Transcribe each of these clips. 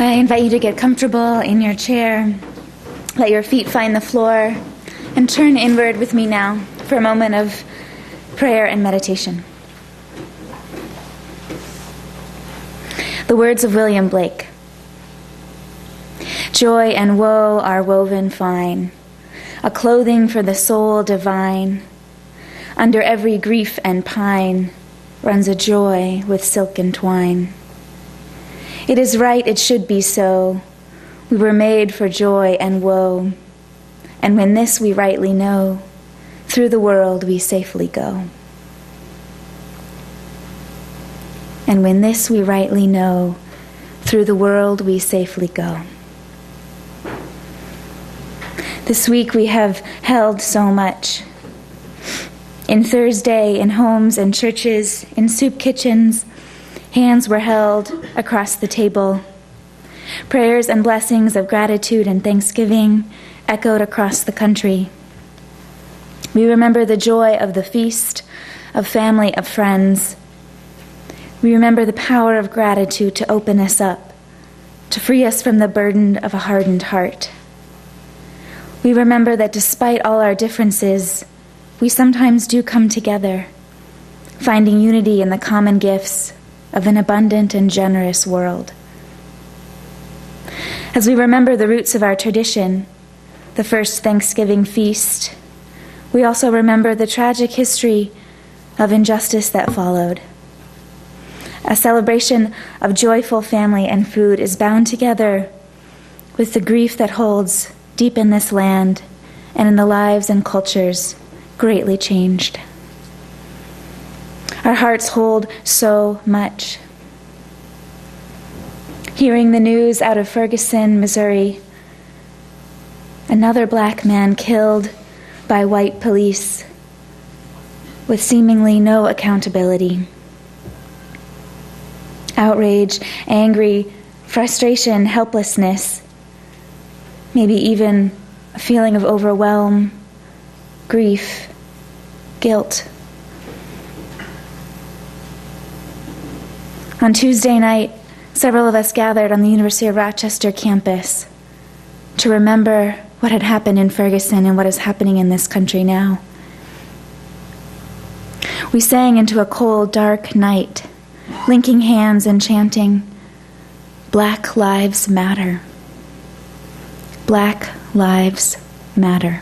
I invite you to get comfortable in your chair, let your feet find the floor, and turn inward with me now for a moment of prayer and meditation. The words of William Blake. Joy and woe are woven fine, a clothing for the soul divine. Under every grief and pine runs a joy with silken twine. It is right, it should be so. We were made for joy and woe. And when this we rightly know, through the world we safely go. And when this we rightly know, through the world we safely go. This week we have held so much. In Thursday, in homes and churches, in soup kitchens, hands were held across the table. Prayers and blessings of gratitude and thanksgiving echoed across the country. We remember the joy of the feast, of family, of friends. We remember the power of gratitude to open us up, to free us from the burden of a hardened heart. We remember that despite all our differences, we sometimes do come together, finding unity in the common gifts of an abundant and generous world. As we remember the roots of our tradition, the first Thanksgiving feast, we also remember the tragic history of injustice that followed. A celebration of joyful family and food is bound together with the grief that holds deep in this land and in the lives and cultures greatly changed. Our hearts hold so much. Hearing the news out of Ferguson, Missouri, another black man killed by white police with seemingly no accountability. Outrage, angry, frustration, helplessness, maybe even a feeling of overwhelm, grief, guilt. On Tuesday night, several of us gathered on the University of Rochester campus to remember what had happened in Ferguson and what is happening in this country now. We sang into a cold, dark night, linking hands and chanting, "Black Lives Matter. Black Lives Matter."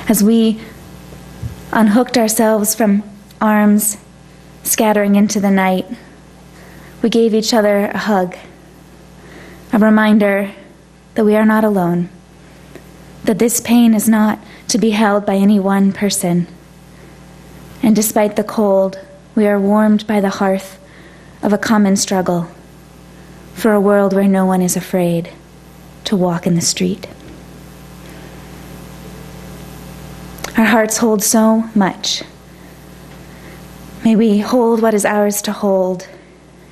As we unhooked ourselves from arms scattering into the night, we gave each other a hug, a reminder that we are not alone, that this pain is not to be held by any one person. And despite the cold, we are warmed by the hearth of a common struggle for a world where no one is afraid to walk in the street. Our hearts hold so much. May we hold what is ours to hold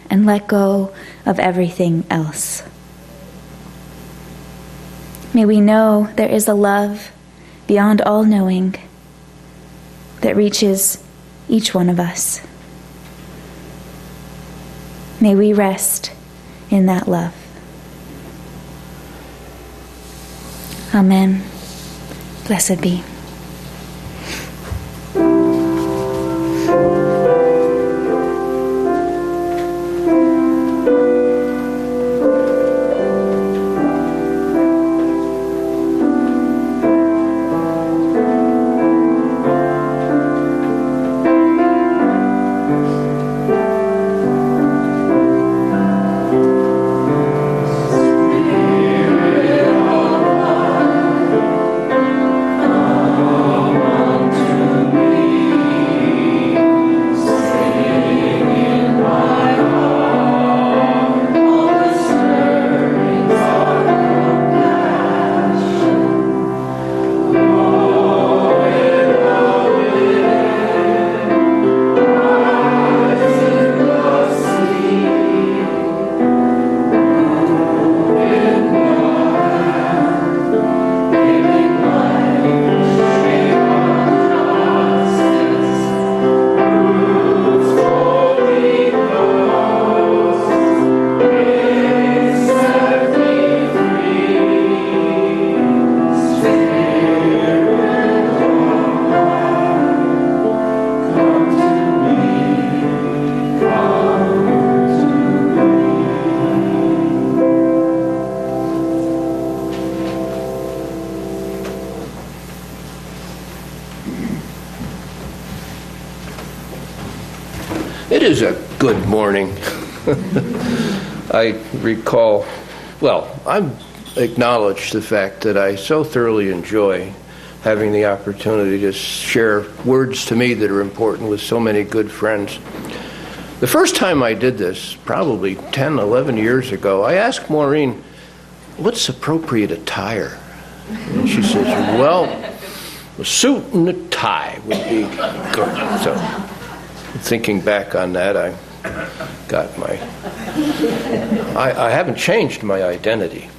and let go of everything else. May we know there is a love beyond all knowing that reaches each one of us. May we rest in that love. Amen. Blessed be. It is a good morning. I recall, I acknowledge the fact that I so thoroughly enjoy having the opportunity to share words to me that are important with so many good friends. The first time I did this, probably 10, 11 years ago, I asked Maureen, what's appropriate attire? And she says, well, a suit and a tie would be good. So, thinking back on that, I got my... I haven't changed my identity.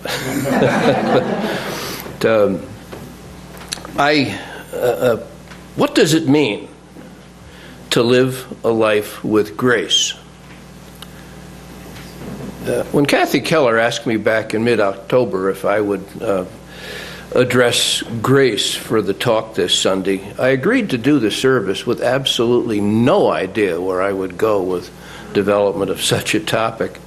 But, what does it mean to live a life with grace? When Kathy Keller asked me back in mid-October if I would address grace for the talk this Sunday, I agreed to do the service with absolutely no idea where I would go with development of such a topic.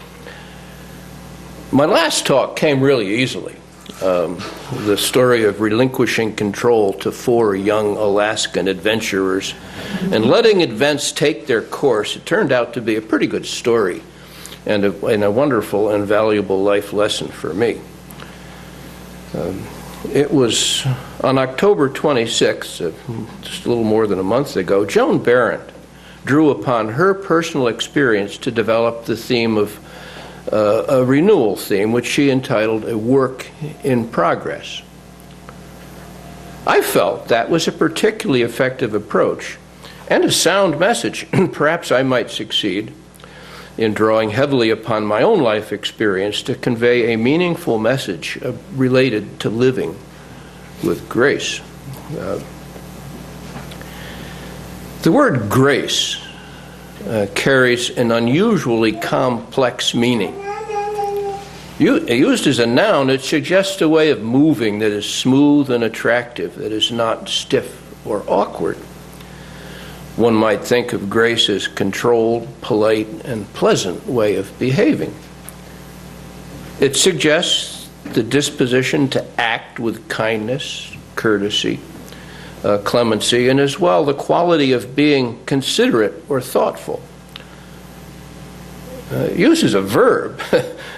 My last talk came really easily. The story of relinquishing control to 4 young Alaskan adventurers and letting events take their course. It turned out to be a pretty good story and a wonderful and valuable life lesson for me. It was on October 26th, just a little more than a month ago, Joan Barrett drew upon her personal experience to develop the theme of a renewal theme, which she entitled A Work in Progress. I felt that was a particularly effective approach and a sound message. Perhaps I might succeed in drawing heavily upon my own life experience to convey a meaningful message related to living with grace. The word grace carries an unusually complex meaning. Used as a noun, it suggests a way of moving that is smooth and attractive, that is not stiff or awkward. One might think of grace as controlled, polite, and pleasant way of behaving. It suggests the disposition to act with kindness, courtesy, clemency, and as well the quality of being considerate or thoughtful. Used as a verb,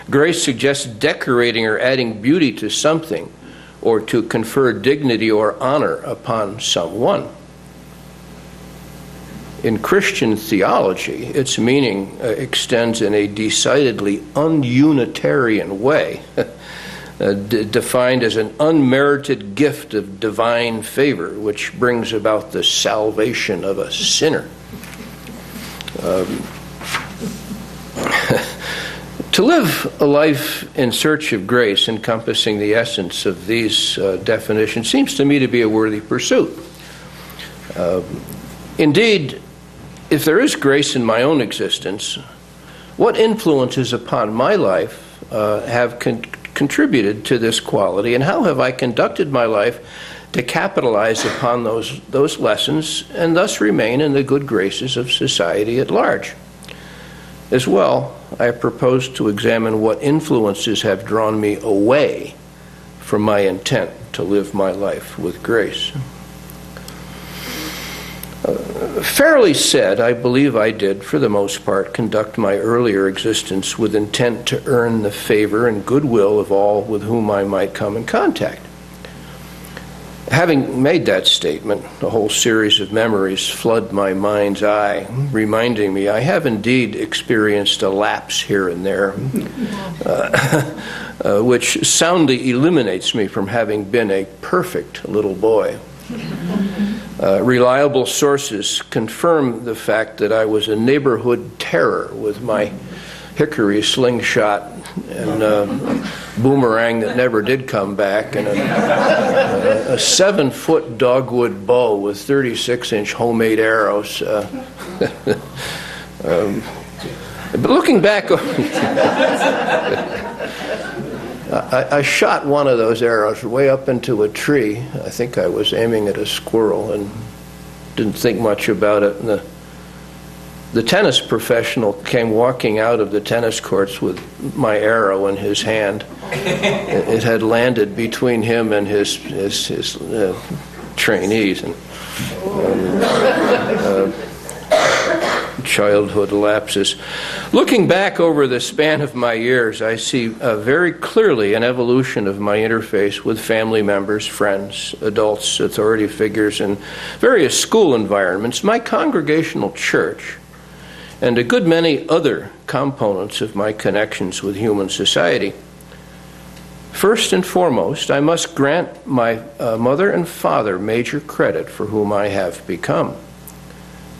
grace suggests decorating or adding beauty to something or to confer dignity or honor upon someone. In Christian theology, its meaning extends in a decidedly un-Unitarian way, defined as an unmerited gift of divine favor, which brings about the salvation of a sinner. To live a life in search of grace, encompassing the essence of these definitions, seems to me to be a worthy pursuit. Indeed, if there is grace in my own existence, what influences upon my life have contributed to this quality, and how have I conducted my life to capitalize upon those lessons and thus remain in the good graces of society at large? As well, I propose to examine what influences have drawn me away from my intent to live my life with grace. Fairly said, I believe I did, for the most part, conduct my earlier existence with intent to earn the favor and goodwill of all with whom I might come in contact. Having made that statement, a whole series of memories flood my mind's eye, reminding me I have indeed experienced a lapse here and there, which soundly eliminates me from having been a perfect little boy. Reliable sources confirm the fact that I was a neighborhood terror with my hickory slingshot and boomerang that never did come back, and a 7-foot dogwood bow with 36-inch homemade arrows. But looking back, I shot one of those arrows way up into a tree. I think I was aiming at a squirrel and didn't think much about it. And the tennis professional came walking out of the tennis courts with my arrow in his hand. It had landed between him and his trainees. And, childhood lapses. Looking back over the span of my years, I see very clearly an evolution of my interface with family members, friends, adults, authority figures, and various school environments, my congregational church, and a good many other components of my connections with human society. First and foremost, I must grant my mother and father major credit for whom I have become.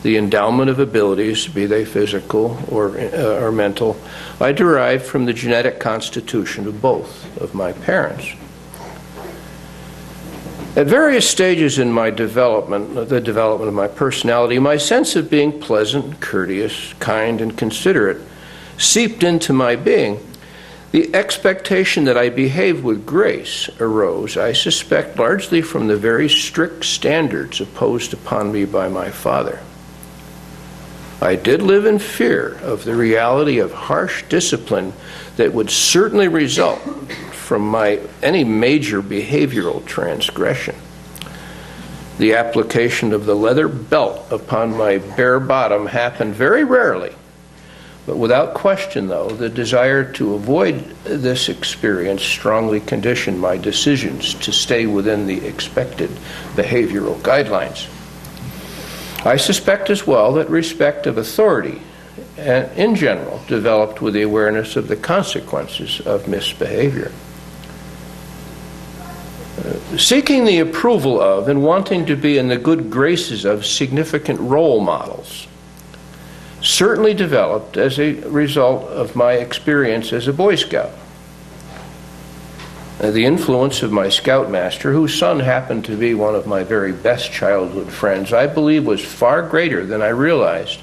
The endowment of abilities, be they physical or mental, I derived from the genetic constitution of both of my parents. At various stages in my development, the development of my personality, my sense of being pleasant, courteous, kind, and considerate seeped into my being. The expectation that I behave with grace arose, I suspect, largely from the very strict standards imposed upon me by my father. I did live in fear of the reality of harsh discipline that would certainly result from any major behavioral transgression. The application of the leather belt upon my bare bottom happened very rarely, but without question, though, the desire to avoid this experience strongly conditioned my decisions to stay within the expected behavioral guidelines. I suspect as well that respect of authority, in general, developed with the awareness of the consequences of misbehavior. Seeking the approval of and wanting to be in the good graces of significant role models certainly developed as a result of my experience as a Boy Scout. The influence of my scoutmaster, whose son happened to be one of my very best childhood friends, I believe was far greater than I realized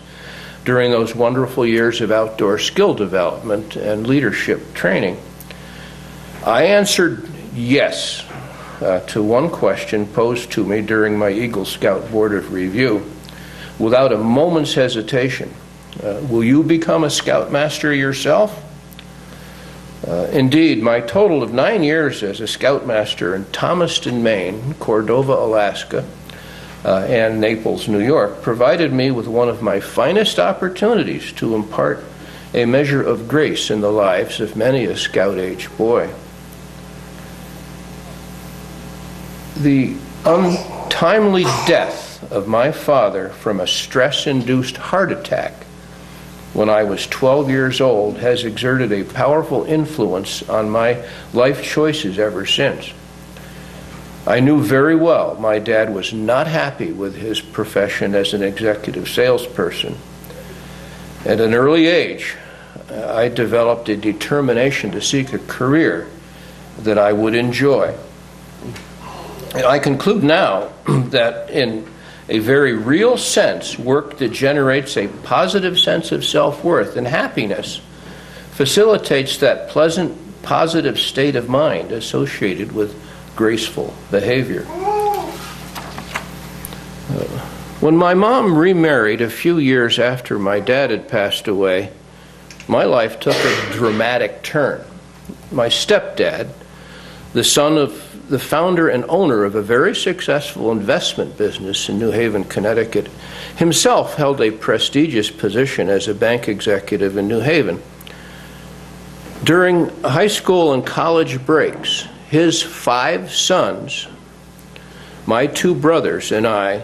during those wonderful years of outdoor skill development and leadership training. I answered yes to one question posed to me during my Eagle Scout Board of Review without a moment's hesitation. Will you become a scoutmaster yourself? Indeed, my total of 9 years as a scoutmaster in Thomaston, Maine, Cordova, Alaska, and Naples, New York, provided me with one of my finest opportunities to impart a measure of grace in the lives of many a scout-age boy. The untimely death of my father from a stress-induced heart attack when I was 12 years old has exerted a powerful influence on my life choices ever since. I knew very well my dad was not happy with his profession as an executive salesperson. At an early age, I developed a determination to seek a career that I would enjoy. I conclude now that in a very real sense, work that generates a positive sense of self-worth and happiness facilitates that pleasant, positive state of mind associated with graceful behavior. When my mom remarried a few years after my dad had passed away, my life took a dramatic turn. My stepdad, the son of the founder and owner of a very successful investment business in New Haven, Connecticut, himself held a prestigious position as a bank executive in New Haven. During high school and college breaks, his 5 sons, my 2 brothers, and I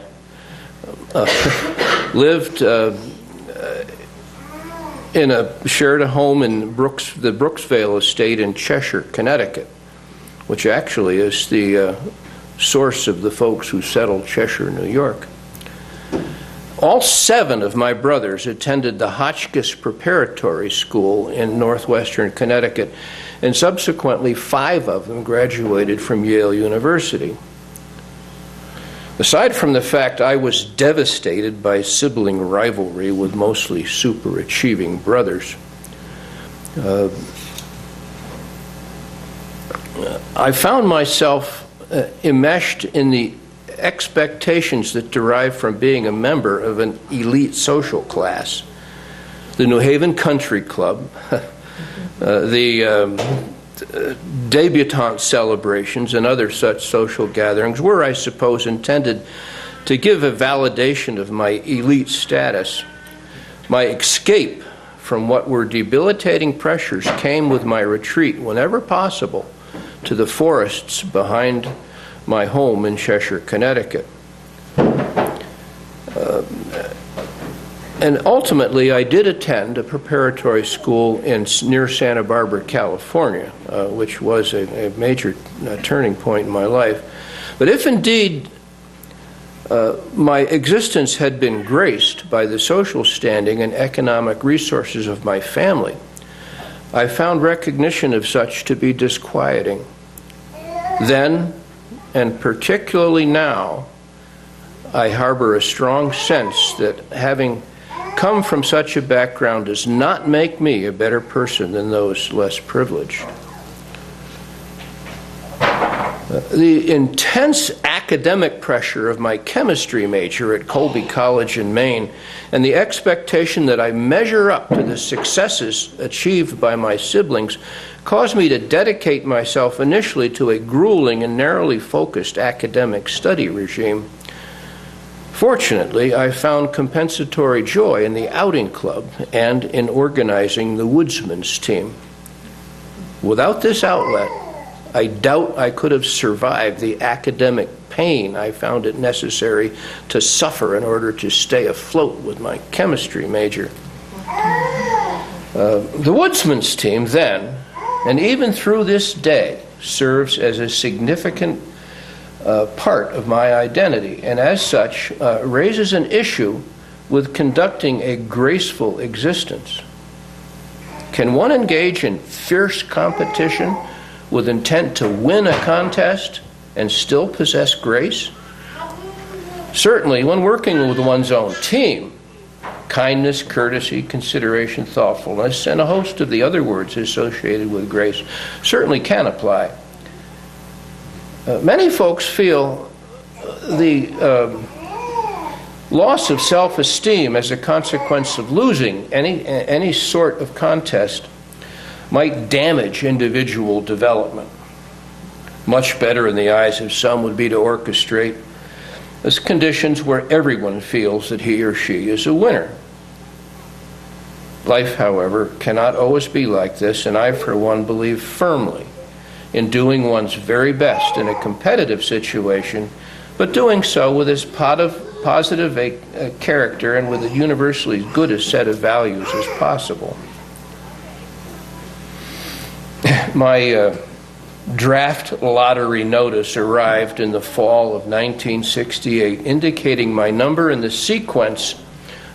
shared a home in the Brooksville estate in Cheshire, Connecticut, which actually is the source of the folks who settled Cheshire, New York. All 7 of my brothers attended the Hotchkiss Preparatory School in northwestern Connecticut, and subsequently 5 of them graduated from Yale University. Aside from the fact I was devastated by sibling rivalry with mostly super-achieving brothers, I found myself enmeshed in the expectations that derive from being a member of an elite social class. The New Haven Country Club, the debutante celebrations and other such social gatherings were, I suppose, intended to give a validation of my elite status. My escape from what were debilitating pressures came with my retreat, whenever possible, to the forests behind my home in Cheshire, Connecticut. And ultimately, I did attend a preparatory school near Santa Barbara, California, which was a major turning point in my life. But if indeed my existence had been graced by the social standing and economic resources of my family, I found recognition of such to be disquieting. Then, and particularly now, I harbor a strong sense that having come from such a background does not make me a better person than those less privileged. The intense academic pressure of my chemistry major at Colby College in Maine and the expectation that I measure up to the successes achieved by my siblings caused me to dedicate myself initially to a grueling and narrowly focused academic study regime. Fortunately, I found compensatory joy in the outing club and in organizing the Woodsman's team. Without this outlet, I doubt I could have survived the academic pain I found it necessary to suffer in order to stay afloat with my chemistry major. The Woodsman's team then, and even through this day, serves as a significant part of my identity, and as such raises an issue with conducting a graceful existence. Can one engage in fierce competition with intent to win a contest and still possess grace? Certainly, when working with one's own team, kindness, courtesy, consideration, thoughtfulness, and a host of the other words associated with grace certainly can apply. Many folks feel the loss of self-esteem as a consequence of losing any sort of contest might damage individual development. Much better in the eyes of some would be to orchestrate as conditions where everyone feels that he or she is a winner. Life, however, cannot always be like this, and I, for one, believe firmly in doing one's very best in a competitive situation, but doing so with as positive a character and with a universally good a set of values as possible. My draft lottery notice arrived in the fall of 1968, indicating my number in the sequence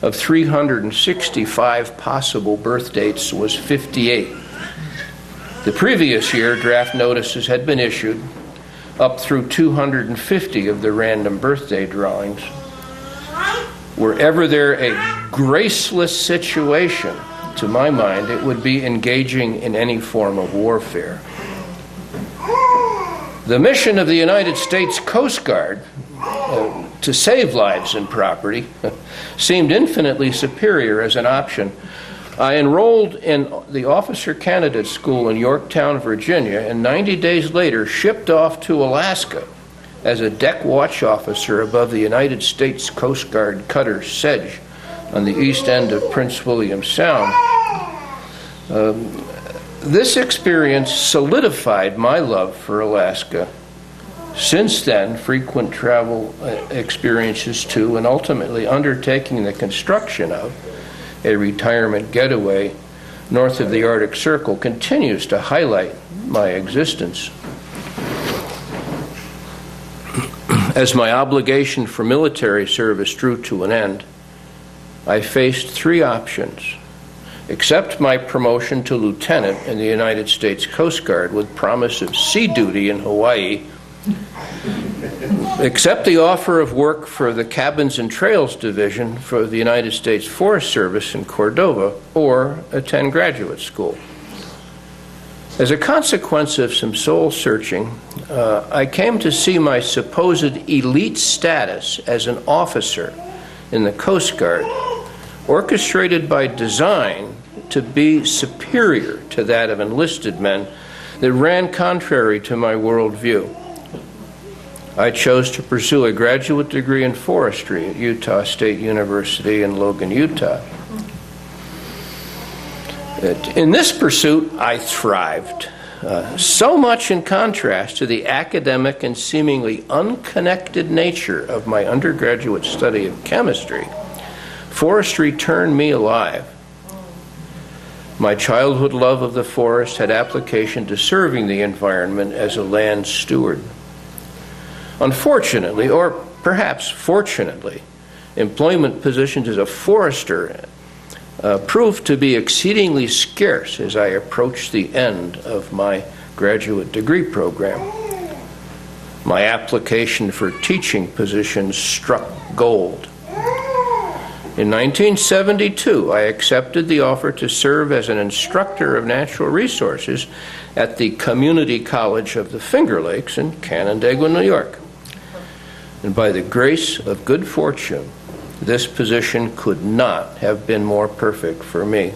of 365 possible birth dates was 58. The previous year, draft notices had been issued up through 250 of the random birthday drawings. Were ever there a graceless situation, to my mind, it would be engaging in any form of warfare. The mission of the United States Coast Guard to save lives and property seemed infinitely superior as an option. I enrolled in the Officer Candidate School in Yorktown, Virginia, and 90 days later shipped off to Alaska as a deck watch officer above the United States Coast Guard cutter Sedge on the east end of Prince William Sound. This experience solidified my love for Alaska. Since then, frequent travel experiences to and ultimately undertaking the construction of a retirement getaway north of the Arctic Circle continues to highlight my existence. As my obligation for military service drew to an end, I faced three options: accept my promotion to lieutenant in the United States Coast Guard with promise of sea duty in Hawaii, accept the offer of work for the Cabins and Trails Division for the United States Forest Service in Cordova, or attend graduate school. As a consequence of some soul searching, I came to see my supposed elite status as an officer in the Coast Guard, orchestrated by design to be superior to that of enlisted men, that ran contrary to my worldview. I chose to pursue a graduate degree in forestry at Utah State University in Logan, Utah. In this pursuit, I thrived, so much in contrast to the academic and seemingly unconnected nature of my undergraduate study of chemistry. Forestry turned me alive. My childhood love of the forest had application to serving the environment as a land steward. Unfortunately, or perhaps fortunately, employment positions as a forester proved to be exceedingly scarce as I approached the end of my graduate degree program. My application for teaching positions struck gold. In 1972, I accepted the offer to serve as an instructor of natural resources at the Community College of the Finger Lakes in Canandaigua, New York. And by the grace of good fortune, this position could not have been more perfect for me.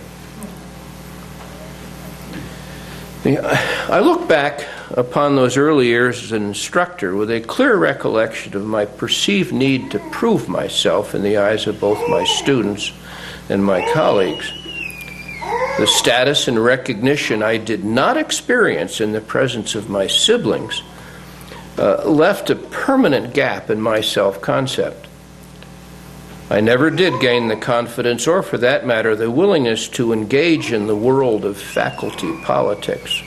I look back upon those early years as an instructor with a clear recollection of my perceived need to prove myself in the eyes of both my students and my colleagues. The status and recognition I did not experience in the presence of my siblings left a permanent gap in my self-concept. I never did gain the confidence, or for that matter, the willingness to engage in the world of faculty politics.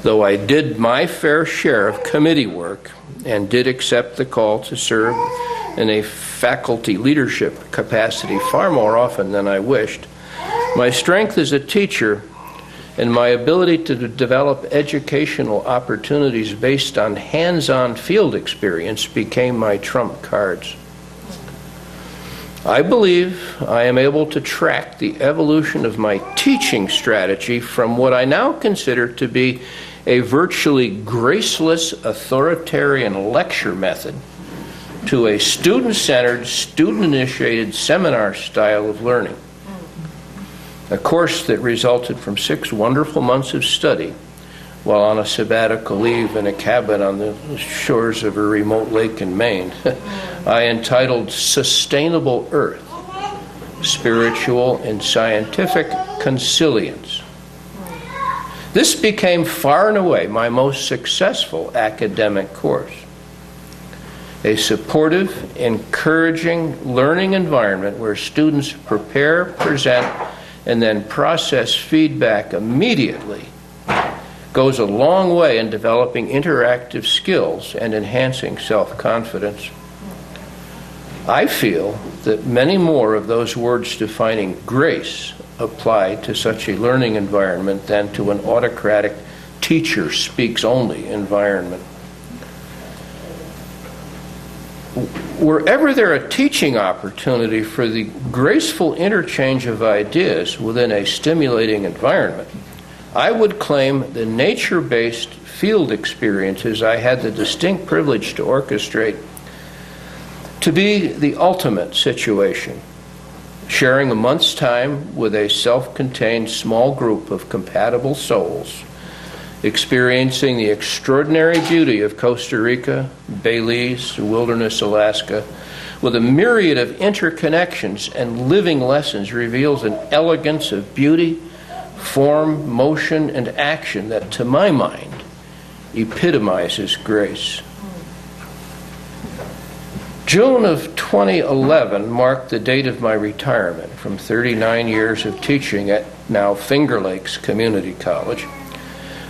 Though I did my fair share of committee work and did accept the call to serve in a faculty leadership capacity far more often than I wished, my strength as a teacher and my ability to develop educational opportunities based on hands-on field experience became my trump cards. I believe I am able to track the evolution of my teaching strategy from what I now consider to be a virtually graceless authoritarian lecture method to a student-centered, student-initiated seminar style of learning. A course that resulted from 6 wonderful months of study while on a sabbatical leave in a cabin on the shores of a remote lake in Maine. I entitled Sustainable Earth, Spiritual and Scientific Consilience. This became far and away my most successful academic course. A supportive, encouraging learning environment where students prepare, present, and then process feedback immediately goes a long way in developing interactive skills and enhancing self-confidence. I feel that many more of those words defining grace apply to such a learning environment than to an autocratic teacher speaks only environment. Wherever there a teaching opportunity for the graceful interchange of ideas within a stimulating environment, I would claim the nature-based field experiences I had the distinct privilege to orchestrate to be the ultimate situation. Sharing a month's time with a self-contained small group of compatible souls, experiencing the extraordinary beauty of Costa Rica, Belize, Wilderness, Alaska, with a myriad of interconnections and living lessons reveals an elegance of beauty, form, motion, and action that, to my mind, epitomizes grace. June of 2011 marked the date of my retirement from 39 years of teaching at now Finger Lakes Community College.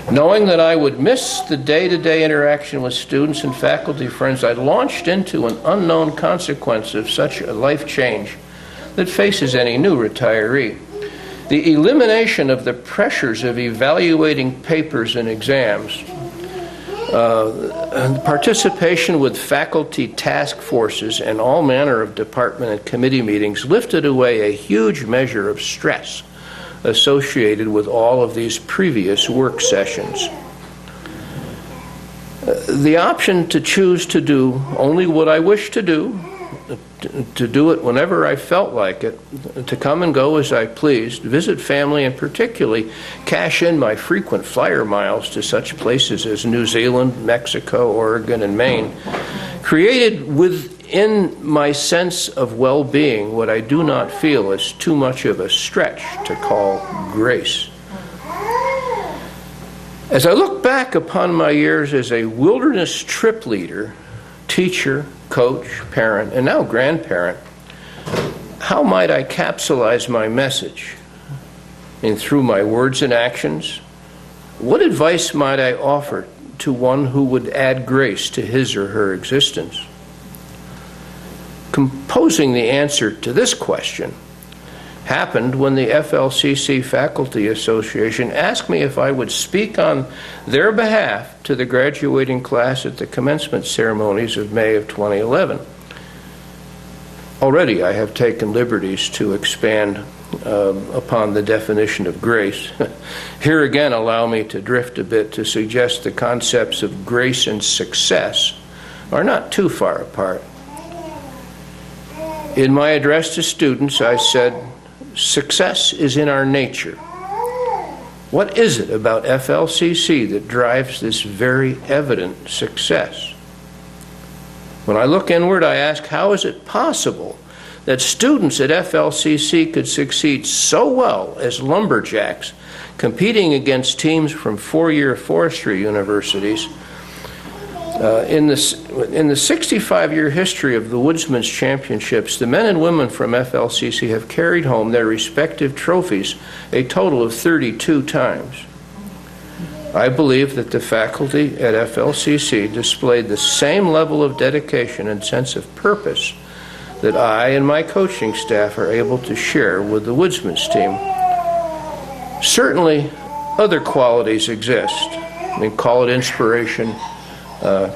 Knowing that I would miss the day-to-day interaction with students and faculty friends, I launched into an unknown consequence of such a life change that faces any new retiree. The elimination of the pressures of evaluating papers and exams, participation with faculty task forces and all manner of department and committee meetings lifted away a huge measure of stress associated with all of these previous work sessions. The option to choose to do only what I wish to do it whenever I felt like it, to come and go as I pleased, visit family, and particularly cash in my frequent flyer miles to such places as New Zealand, Mexico, Oregon, and Maine, created in my sense of well-being, what I do not feel is too much of a stretch to call grace. As I look back upon my years as a wilderness trip leader, teacher, coach, parent, and now grandparent, how might I capsulize my message? And through my words and actions, what advice might I offer to one who would add grace to his or her existence? Composing the answer to this question happened when the FLCC Faculty Association asked me if I would speak on their behalf to the graduating class at the commencement ceremonies of May of 2011. Already I have taken liberties to expand upon the definition of grace. Here again, allow me to drift a bit to suggest the concepts of grace and success are not too far apart. In my address to students, I said, success is in our nature. What is it about FLCC that drives this very evident success? When I look inward, I ask, how is it possible that students at FLCC could succeed so well as lumberjacks, competing against teams from four-year forestry universities? In the 65-year history of the Woodsman's Championships, the men and women from FLCC have carried home their respective trophies a total of 32 times. I believe that the faculty at FLCC displayed the same level of dedication and sense of purpose that I and my coaching staff are able to share with the Woodsman's team. Certainly, other qualities exist. I mean, call it inspiration,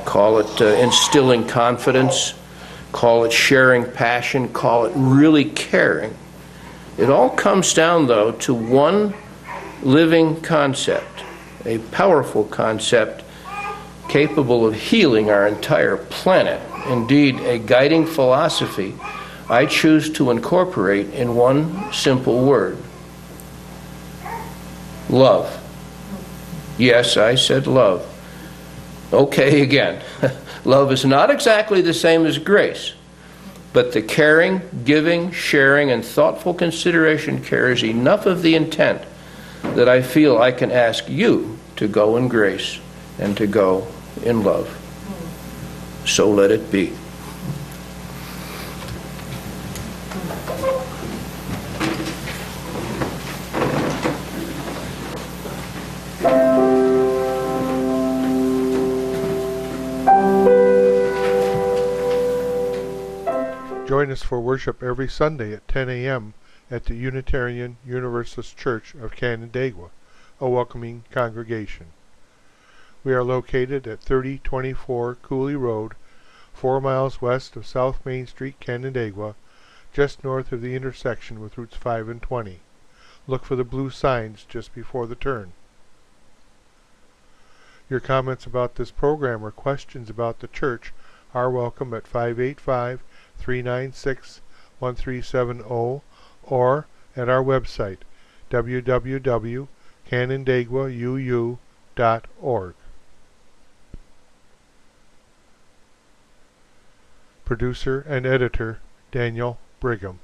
call it instilling confidence, call it sharing passion, call it really caring. It all comes down, though, to one living concept, a powerful concept capable of healing our entire planet. Indeed, a guiding philosophy I choose to incorporate in one simple word: love. Yes, I said love. Okay, again, love is not exactly the same as grace, but the caring, giving, sharing, and thoughtful consideration carries enough of the intent that I feel I can ask you to go in grace and to go in love. So let it be. Join us for worship every Sunday at 10 a.m. at the Unitarian Universalist Church of Canandaigua, a welcoming congregation. We are located at 3024 Cooley Road, 4 miles west of South Main Street, Canandaigua, just north of the intersection with Routes 5 and 20. Look for the blue signs just before the turn. Your comments about this program or questions about the church are welcome at 585-396-1370 or at our website, www.canandaiguauu.org. Producer and editor, Daniel Brigham.